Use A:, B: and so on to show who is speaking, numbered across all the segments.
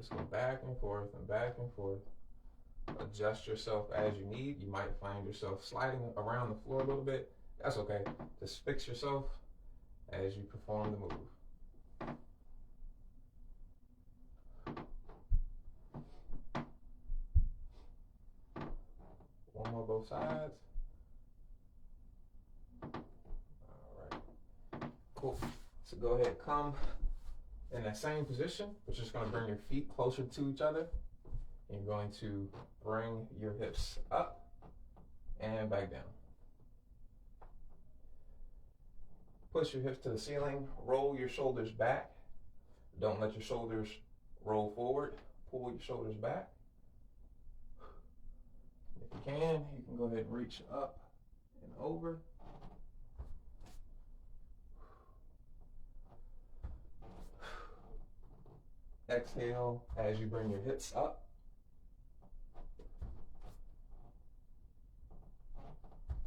A: Just go back and forth and back and forth. Adjust yourself as you need. You might find yourself sliding around the floor a little bit. That's okay. Just fix yourself as you perform the move. One more both sides. All right. Cool. So go ahead, come in that same position. We're just going to bring your feet closer to each other. And you're going to bring your hips up and back down. Push your hips to the ceiling. Roll your shoulders back. Don't let your shoulders roll forward. Pull your shoulders back. If you can go ahead and reach up and over. Exhale as you bring your hips up.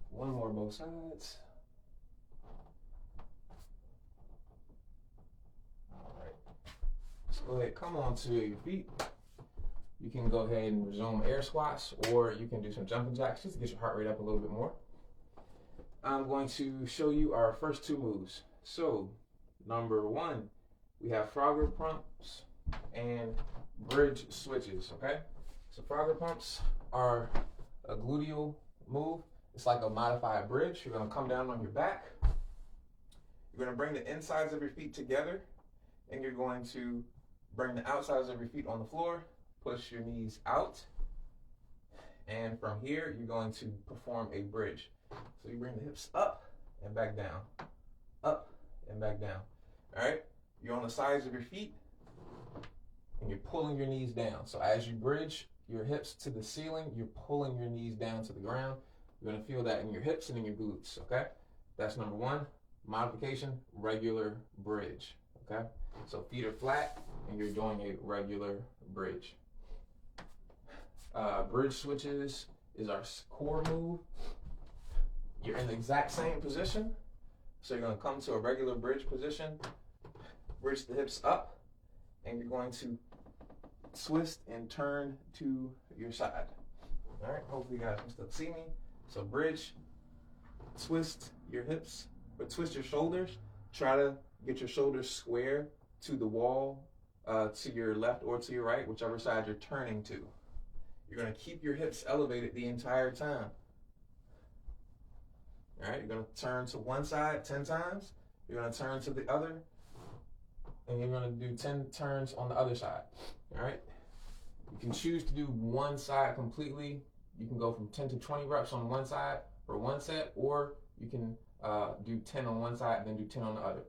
A: One more both sides. All right. Let's go ahead, come on to your feet. You can go ahead and resume air squats, or you can do some jumping jacks just to get your heart rate up a little bit more. I'm going to show you our first two moves. So, number one, we have Frogger pumps and bridge switches, okay? So Frogger pumps are a gluteal move. It's like a modified bridge. You're gonna come down on your back. You're gonna bring the insides of your feet together, and you're going to bring the outsides of your feet on the floor, push your knees out, and from here, you're going to perform a bridge. So you bring the hips up and back down, up and back down, all right? You're on the sides of your feet, and you're pulling your knees down. So as you bridge your hips to the ceiling, you're pulling your knees down to the ground. You're gonna feel that in your hips and in your glutes, okay? That's number one. Modification, regular bridge, okay? So feet are flat, and you're doing a regular bridge. Bridge switches is our core move. You're in the exact same position. So you're gonna come to a regular bridge position, bridge the hips up, and you're going to twist and turn to your side. All right, hopefully you guys can still see me. So bridge, twist your hips, or twist your shoulders. Try to get your shoulders square to the wall, to your left or to your right, whichever side you're turning to. You're gonna keep your hips elevated the entire time. All right, you're gonna turn to one side 10 times. You're gonna turn to the other, and you're gonna do 10 turns on the other side, all right? You can choose to do one side completely. You can go from 10 to 20 reps on one side for one set, or you can do 10 on one side and then do 10 on the other.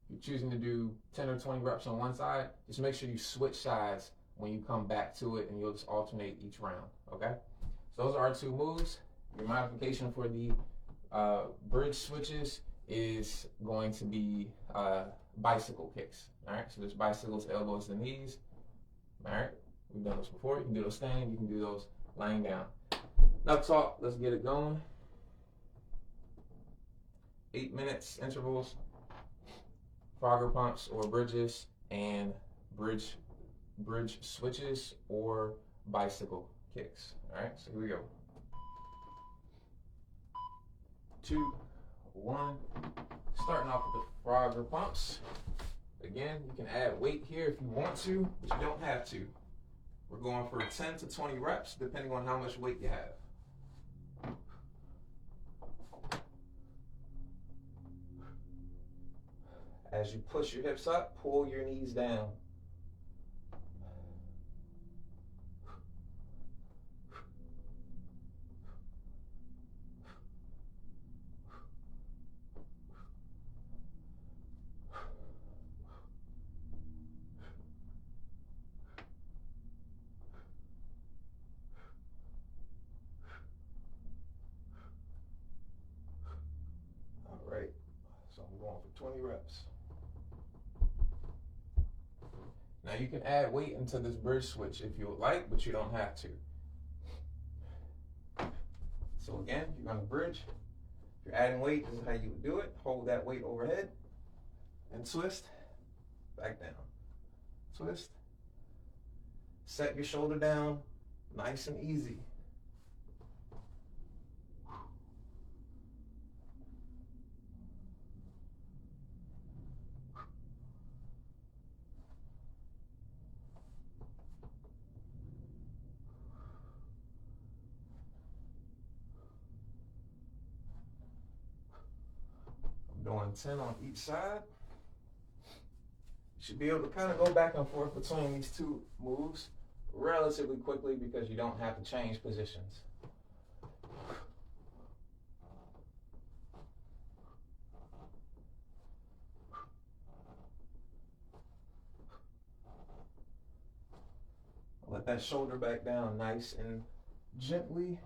A: If you're choosing to do 10 or 20 reps on one side, just make sure you switch sides when you come back to it, and you'll just alternate each round, okay? So those are our two moves. Your modification for the bridge switches is going to be bicycle kicks, all right? So there's bicycles, elbows to knees, all right? We've done this before. You can do those standing, you can do those lying down. Enough talk, let's get it going. 8 minutes intervals, Frogger pumps or bridges, and bridge switches or bicycle kicks. All right, so here we go. 2, 1. Starting off with the Frogger pumps. Again, you can add weight here if you want to, but you don't have to. We're going for 10 to 20 reps, depending on how much weight you have. As you push your hips up, pull your knees down. All right, so I'm going for 20 reps. Now you can add weight into this bridge switch if you would like, but you don't have to. So again, you're gonna bridge. If you're adding weight, this is how you would do it. Hold that weight overhead and twist, back down. Twist, Set your shoulder down nice and easy. I'm doing 10 on each side. You should be able to kind of go back and forth between these two moves relatively quickly because you don't have to change positions. Let that shoulder back down nice and gently.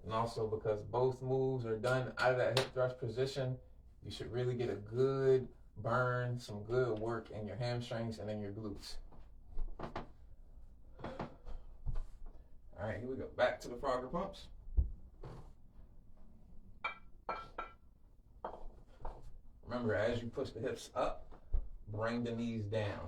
A: And also, because both moves are done out of that hip thrust position, you should really get a good burn, some good work in your hamstrings and in your glutes. All right, here we go. Back to the Frogger pumps. Remember, as you push the hips up, bring the knees down.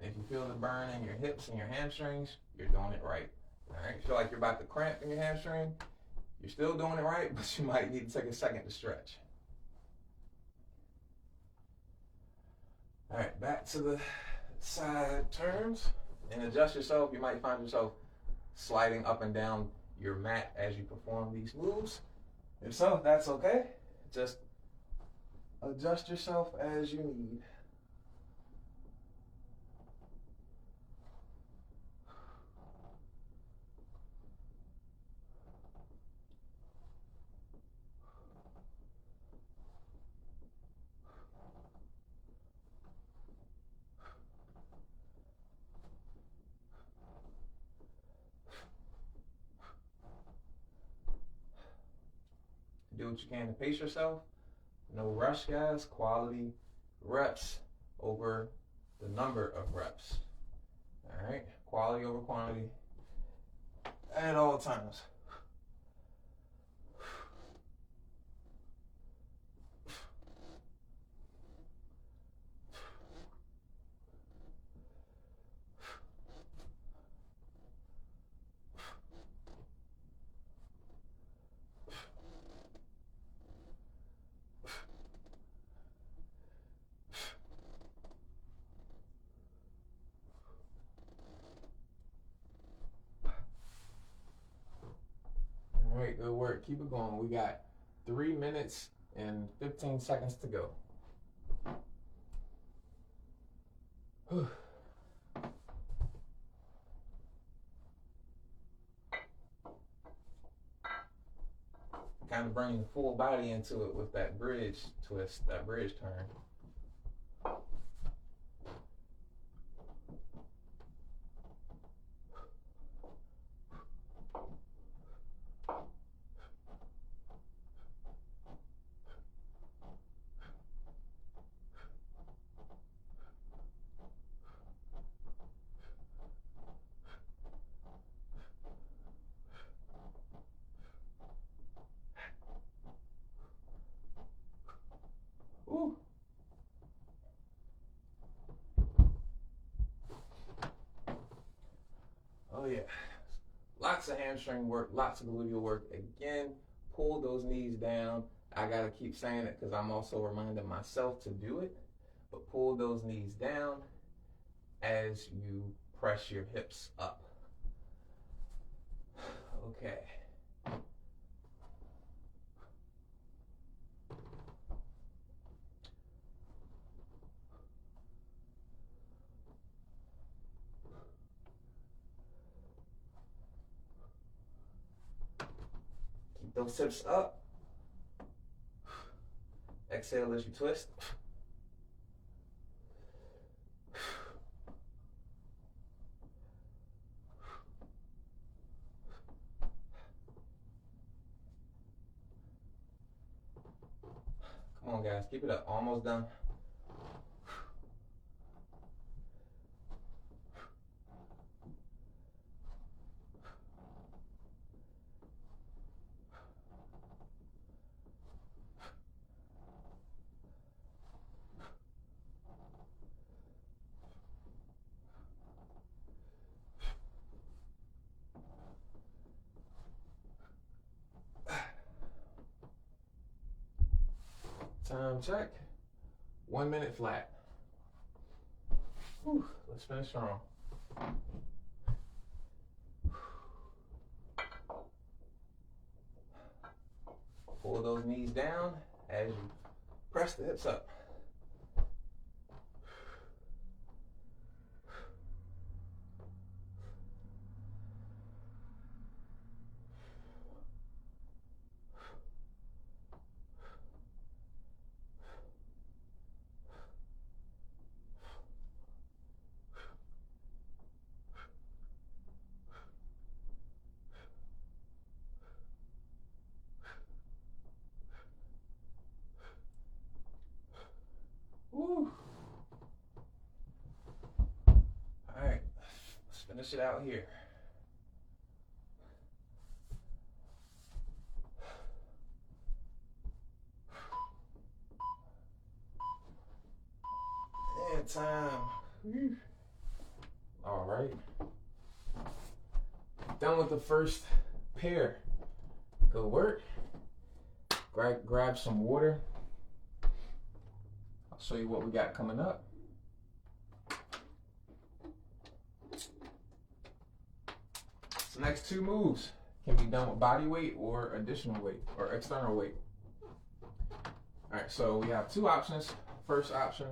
A: If you feel the burn in your hips and your hamstrings, you're doing it right. All right, feel like you're about to cramp in your hamstring, you're still doing it right, but you might need to take a second to stretch. All right, back to the side turns and adjust yourself. You might find yourself sliding up and down your mat as you perform these moves. If so, that's okay. Just adjust yourself as you need. Do what you can to pace yourself. No rush, guys. Quality reps over the number of reps. All right, quality over quantity at all times. All right, good work. Keep it going. We got 3 minutes and 15 seconds to go. Kind of bringing the full body into it with that bridge twist, that bridge turn. Ooh. Oh yeah. Lots of hamstring work, lots of gluteal work. Again, pull those knees down. I gotta keep saying it because I'm also reminding myself to do it. But pull those knees down as you press your hips up. Okay. those hips up. Exhale as you twist. Come on, guys, keep it up. Almost done. Time check. 1 minute flat. Whew, let's finish strong. Pull those knees down as you press the hips up. Woo. All right, let's finish it out here. And time. All right. Done with the first pair. Good work. Grab some water. I'll show you what we got coming up. The next two moves can be done with body weight or additional weight or external weight. All right, so we have two options. First option,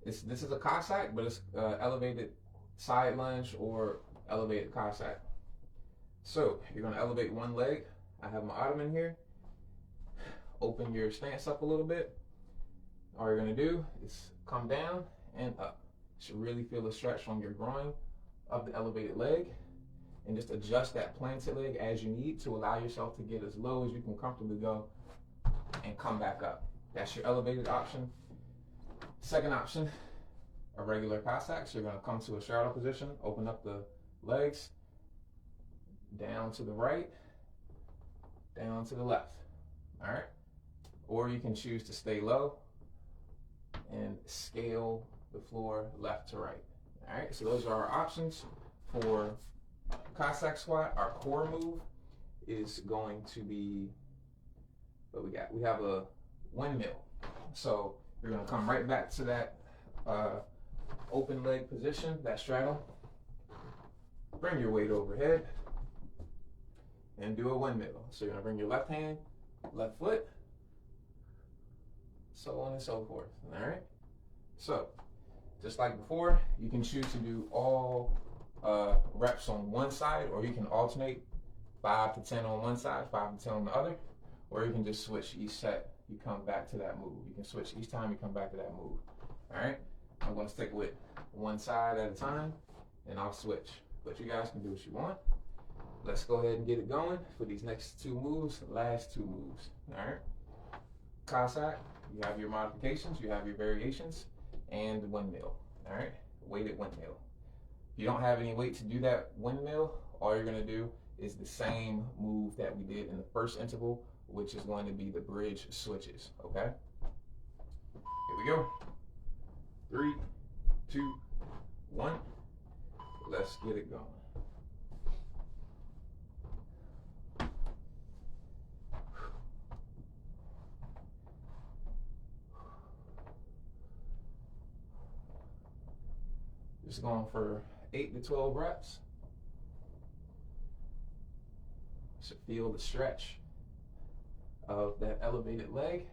A: this is a Cossack, but it's elevated side lunge or elevated Cossack. So you're gonna elevate one leg. I have my ottoman here. Open your stance up a little bit. All you're gonna do is come down and up. You should really feel the stretch from your groin of the elevated leg, and just adjust that planted leg as you need to allow yourself to get as low as you can comfortably go and come back up. That's your elevated option. Second option, a regular Cossack. So you're gonna come to a straddle position, open up the legs, down to the right, down to the left. All right? Or you can choose to stay low and scale the floor left to right. All right, so those are our options for Cossack squat. Our core move is going to be, what we got? We have a windmill. So you're gonna come right back to that open leg position, that straddle. Bring your weight overhead and do a windmill. So you're gonna bring your left hand, left foot, so on and so forth. All right. So just like before, you can choose to do all reps on one side, or you can alternate 5 to 10 on one side, 5 to 10 on the other, or you can just switch each set. You come back to that move. You can switch each time you come back to that move. All right. I'm going to stick with one side at a time, and I'll switch. But you guys can do what you want. Let's go ahead and get it going for these next two moves, last two moves. All right. Cossack, you have your modifications, you have your variations, and windmill. All right. Weighted windmill. If you don't have any weight to do that windmill, all you're going to do is the same move that we did in the first interval, which is going to be the bridge switches. Okay. Here we go. 3, 2, 1. Let's get it going. Just going for 8 to 12 reps. Should feel the stretch of that elevated leg.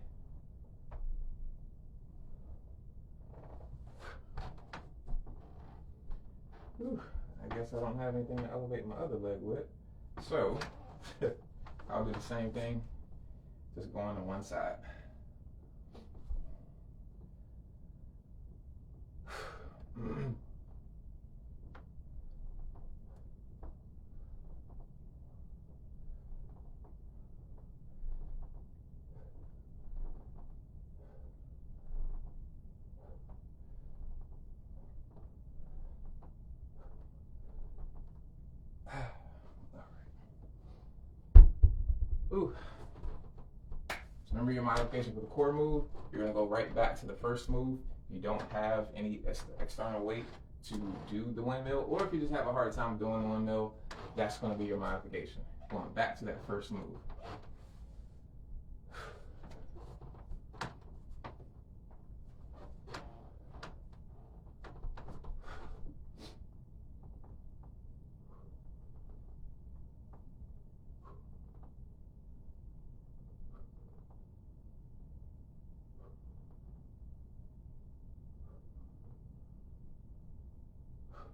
A: Whew, I guess I don't have anything to elevate my other leg with. So, I'll do the same thing, just going to one side. Ooh. So remember your modification for the core move, you're going to go right back to the first move. You don't have any external weight to do the windmill, or if you just have a hard time doing the windmill, that's going to be your modification. Going back to that first move.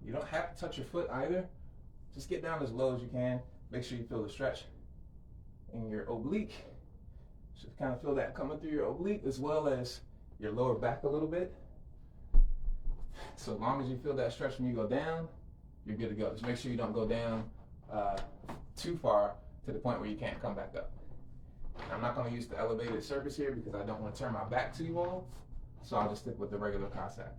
A: You don't have to touch your foot either. Just get down as low as you can. Make sure you feel the stretch in your oblique. Should kind of feel that coming through your oblique as well as your lower back a little bit. So as long as you feel that stretch when you go down, you're good to go. Just make sure you don't go down too far to the point where you can't come back up. I'm not going to use the elevated surface here because I don't want to turn my back to you all. So I'll just stick with the regular Cossack.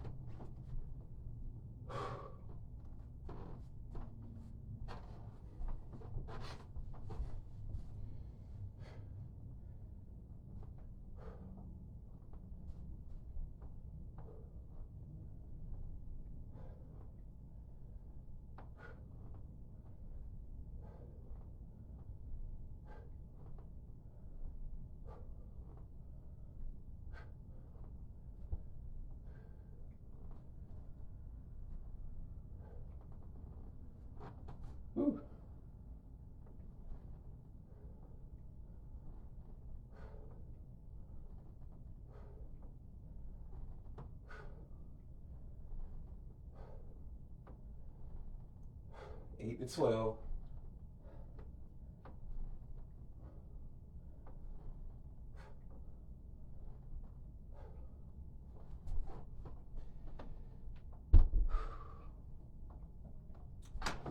A: Whew. Eight to 12.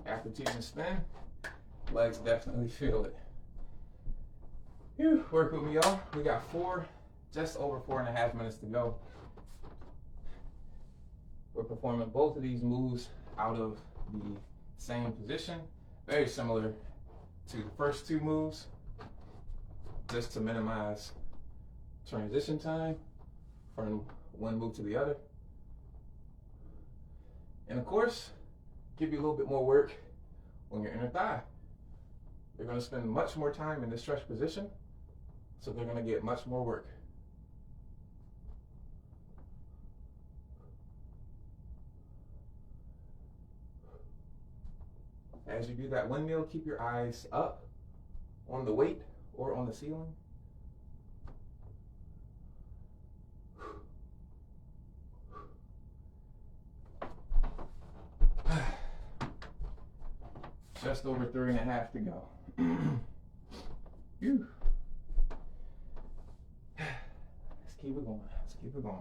A: After teaching spin, legs definitely feel it. Whew, work with me, y'all. We got just over 4.5 minutes to go. We're performing both of these moves out of the same position, very similar to the first two moves, just to minimize transition time from one move to the other. And of course, give you a little bit more work on your inner thigh. You're going to spend much more time in this stretch position, so they're going to get much more work. As you do that windmill, keep your eyes up on the weight or on the ceiling. Just over 3.5 to go. Phew. Let's keep it going. Let's keep it going.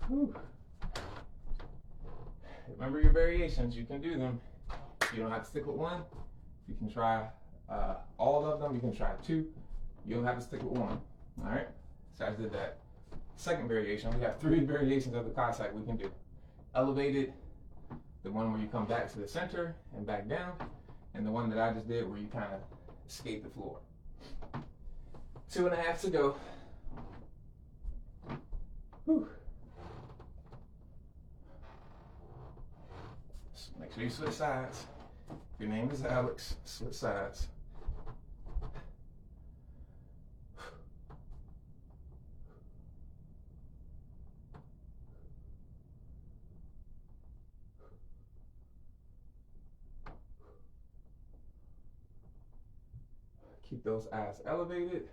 A: Whew. Remember your variations, you can do them. You don't have to stick with one. You can try all of them. You can try 2. You don't have to stick with one. All right. So I did that second variation. We have 3 variations of the Cossack we can do. Elevated, the one where you come back to the center and back down, and the one that I just did where you kind of escape the floor. 2.5 to go. Whew. sure you switch sides. If your name is Alex, switch sides. Keep those eyes elevated.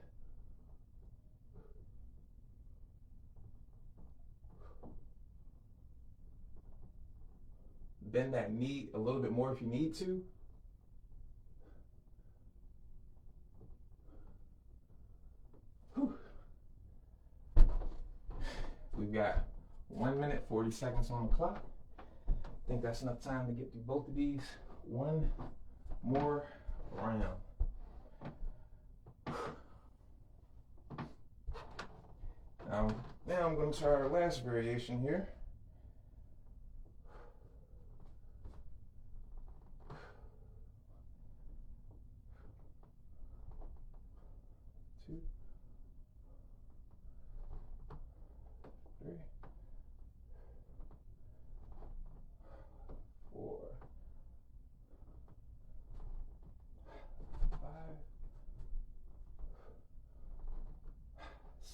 A: Bend that knee a little bit more if you need to. Whew. We've got 1 minute, 40 seconds on the clock. I think that's enough time to get through both of these. One more round. Now I'm going to try our last variation here. Two, three, four, 5,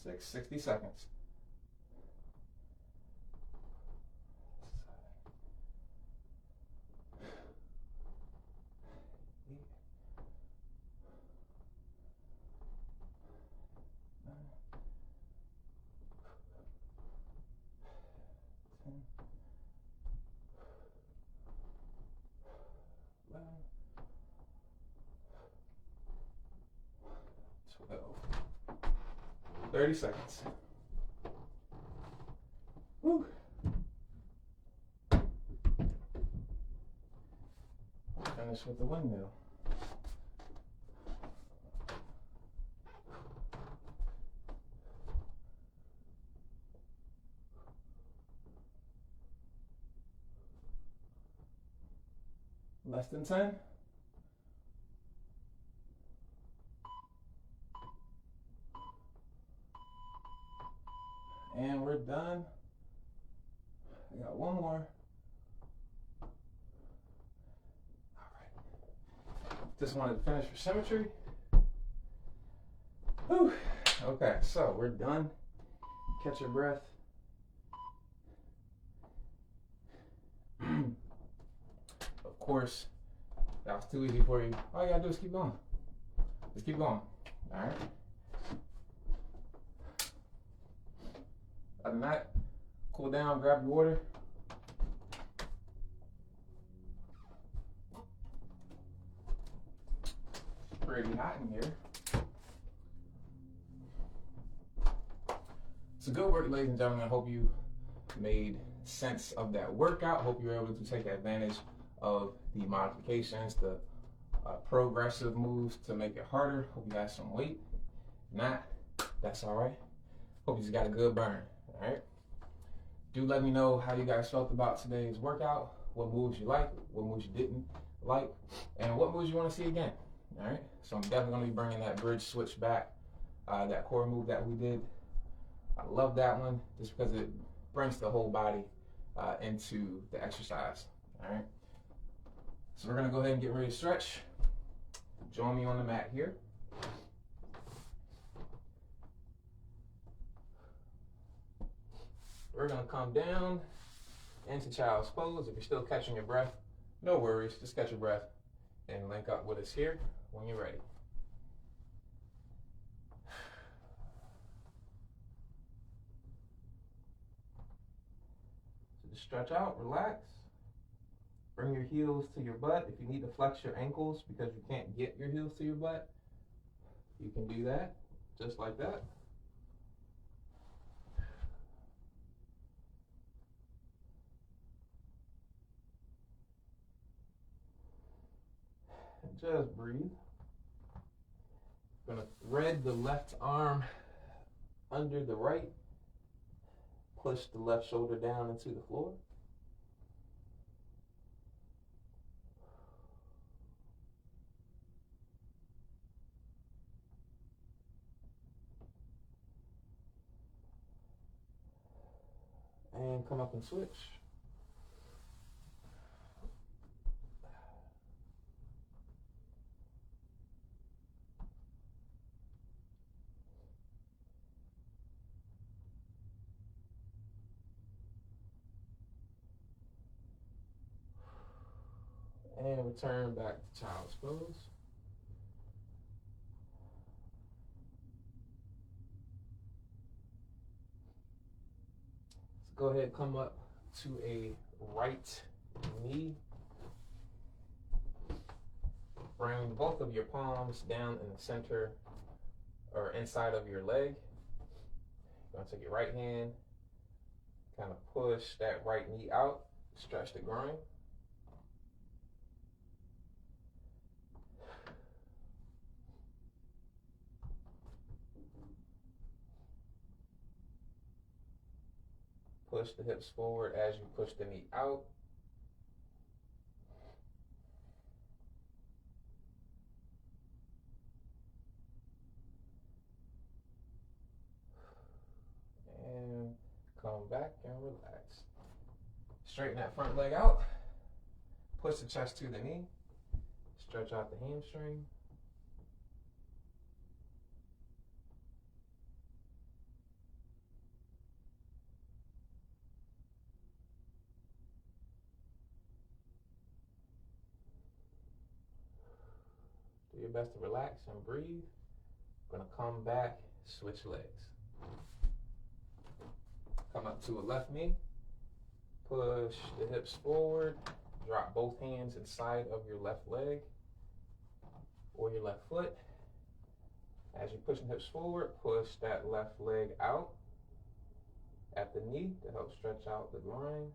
A: 6, 60 seconds. 30 seconds. Woo. Finish with the windmill. Less than 10. And we're done. I got one more. All right. Just wanted to finish for symmetry. Whew. Okay, so we're done. Catch your breath. Of course, that was too easy for you. All you gotta do is keep going. Just keep going. All right. Other than that, cool down, grab your water. It's pretty hot in here. So good work, ladies and gentlemen. I hope you made sense of that workout. Hope you were able to take advantage of the modifications, the progressive moves to make it harder. Hope you got some weight. If not, that's all right. Hope you just got a good burn. All right. Do let me know how you guys felt about today's workout. What moves you liked, what moves you didn't like, and what moves you want to see again. All right. So I'm definitely going to be bringing that bridge switch back, that core move that we did. I love that one just because it brings the whole body into the exercise. All right. So we're going to go ahead and get ready to stretch. Join me on the mat here. We're going to come down into child's pose. If you're still catching your breath, no worries. Just catch your breath and link up with us here when you're ready. So just stretch out, relax. Bring your heels to your butt. If you need to flex your ankles because you can't get your heels to your butt, you can do that just like that. Just breathe. Gonna thread the left arm under the right. Push the left shoulder down into the floor. And come up and switch. And return back to child's pose. Let's go ahead and come up to a right knee. Bring both of your palms down in the center or inside of your leg. You're going to take your right hand, kind of push that right knee out, stretch the groin. Push the hips forward as you push the knee out. And come back and relax. Straighten that front leg out. Push the chest to the knee. Stretch out the hamstring. Do your best to relax and breathe. We're gonna come back, switch legs. Come up to a left knee. Push the hips forward. Drop both hands inside of your left leg or your left foot. As you push the hips forward, push that left leg out at the knee to help stretch out the groin.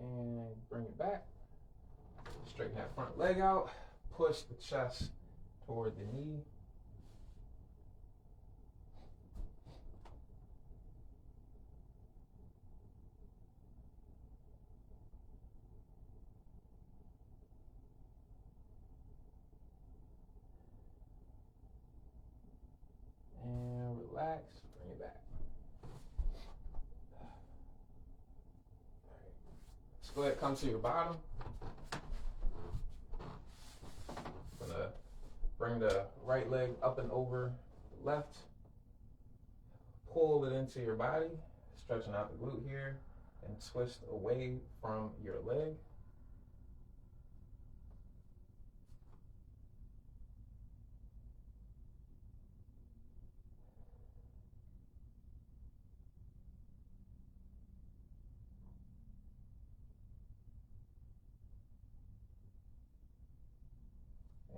A: And bring it back. Straighten that front leg out. Push the chest toward the knee. And relax. Bring it back. Let's go ahead and come to your bottom. Gonna bring the right leg up and over the left. Pull it into your body, stretching out the glute here, and twist away from your leg.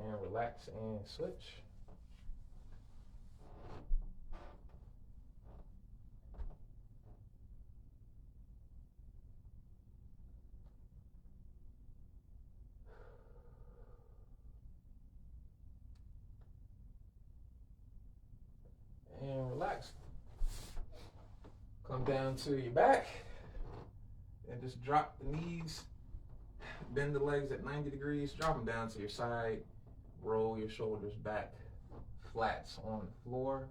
A: And relax and switch. And relax. Come down to your back and just drop the knees. Bend the legs at 90 degrees. Drop them down to your side. Roll your shoulders back, flats on the floor.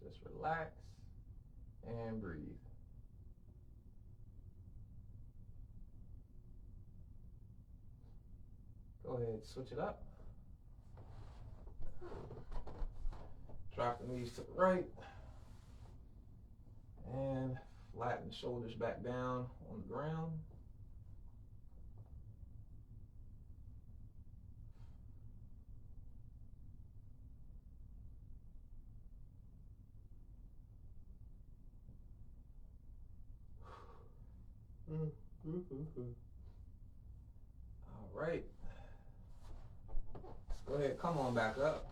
A: Just relax and breathe. Go ahead, switch it up. Drop the knees to the right and flatten the shoulders back down on the ground. All right. Let's go ahead, come on back up.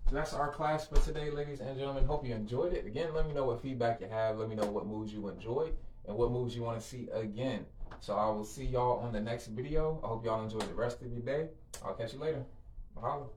A: So that's our class for today, ladies and gentlemen. Hope you enjoyed it. Again, let me know what feedback you have. Let me know what moves you enjoyed and what moves you want to see again. So I will see y'all on the next video. I hope y'all enjoy the rest of your day. I'll catch you later. Mahalo.